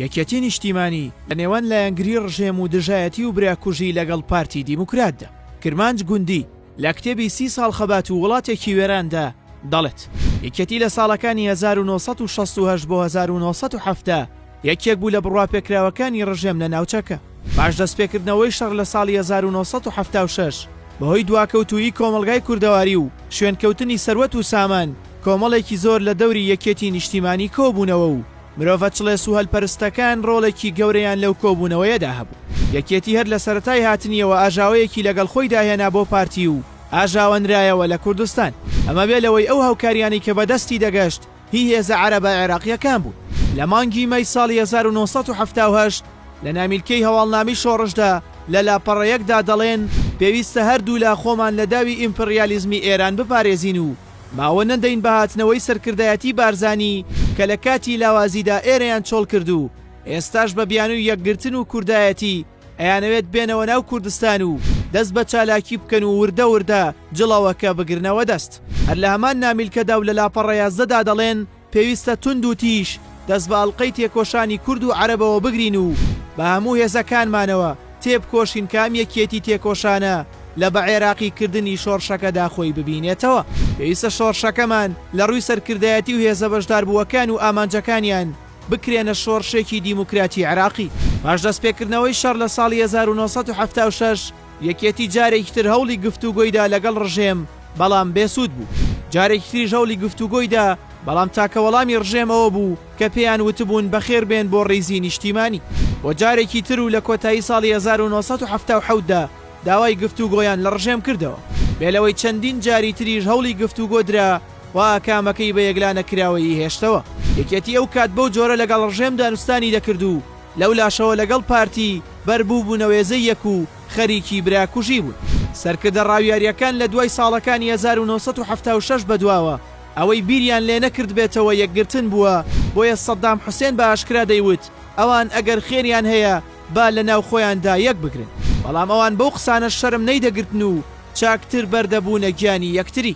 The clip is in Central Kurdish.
یەکێتی نیشتیمانی لە نێوان لایەنگری ڕژێم و دژایەتی و براکوژی لەگەڵ پارتی دیموکراتدا. کرمانج گوندی لە کتێبی 30 ساڵ خەبات و وڵاتێکی وێراندا دەڵێت یەکێتی لە ساڵەکانی 1968 بۆ 1970 یەکێک بوو لە بڕواپێکراوەکانی ڕژێم لە ناوچەکە. باش دەستپێکردنەوەی شەڕ لە ساڵی 1976 بەهۆی دواکەوتووی کۆمەڵگای کوردەواری و شوێنکەوتنی سەروەت و سامان کۆمەڵێکی زۆر لە دەوری یەکێتی نیشتیمانی کۆبوونەوە و مرۆڤە چڵێس و هەلپەرستەکان ڕۆڵێکی گەورەیان لەو کۆبوونەوەیەدا هەبوو. یەکێتی هەر لە سەرەتای هاتنیەوە ئاژاوەیەکی لەگەڵ خۆی داهێنا بۆ پارتی و ئاژاوەنرایەوە لە کوردستان. ئەمە بێ لەوەی ئەو هاوکاریانی کە بەدەستی دەگەشت هی هێزە عەرەبە عێراقیەکان بوون. لە مانگی مەی ساڵی 1970 لە نامیلکەی هەواڵنامی شۆڕشدا لە لاپەڕەیەکدا دەڵێن پێویستە هەردوو لا خۆمان لە داوی ئیمپریالیزمی ئێران بپارێزین و ماوە نەدەین بە هاتنەوەی سەرکردایەتی بارزانی کە لە کاتی لاوازیدا ئێرەیان چۆڵ کردو. ئێستاش بە بیانووی یەکگرتن و کوردایەتی ئەیانەوێت بێنەوە ناو کوردستان و دەست بە چالاکی بکەن و وردە وردە جڵەوەکە بگرنەوە دەست. هەر لە هەمان نامیلکەدا و لە لاپەڕەیازدەدا دەڵێن پێویستە تند و تیش دەست بە ئەڵقەی تێکۆشانی کورد و عەرەبەوە بگرین و بە هەموو هێزەکانمانەوە تێبکۆشین کام یەکێتی تێکۆشانە لە بە عێراقیکردنی شۆڕشەکەدا خۆی ببینێتەوە. پێویستە شۆڕشەکەمان لە ڕووی سەرکردایەتی و هێزە بەشداربووەکان و ئامانجەکانیان بکرێنە شۆڕشێکی دیموکراتی عێراقی. پاش دەستپێکردنەوەی شەڕ لە ساڵی 1976 یەکێتی جارێکی تر هەوڵی گفتوگۆیدا لەگەڵ ڕژێم بەڵام بێسوود بوو. جارێکی تریش هەوڵی گفتوگۆیدا بەڵام تاکە وەڵامی ڕژێمەوە بوو کە پێیان وتبوون بەخێر بێن بۆ ڕێزی نیشتیمانی. بۆ جارێکی تر و لە کۆتایی ساڵی 1970 داوای گفتوگۆیان لە ڕژێم کردەوە. بێلەوەی چەندین جاری تریش هەوڵی گفتوگۆدرا و کامەکەی بە یەکلا نەکراوەیی هێشتەوە. یەکێتی ئەو کات بەو جۆرە لەگەڵ ڕژێم دانوستانی دەکرد و لەو لاشەوە لەگەڵ پارتی بەربوو بوونەوێزەی یەک و خەریکی براکوژی بوون. سەرکردە ڕاویاریەکان لە دوای ساڵەکانی 1976 بەدواوە ئەوەی بیریان لێ نەکرد بێتەوە یەکگرتن بووە، بۆیە سەدام حوسێن بە ئاشکرا دەیوت ئەوان ئەگەر خێریان هەیە با لە ناو خۆیاندا یەک بگرن، بەڵام ئەوان بەو قسانە شەرم نەیدەگرتن و چاکتر بەردەبوونە گیانی یەکتری.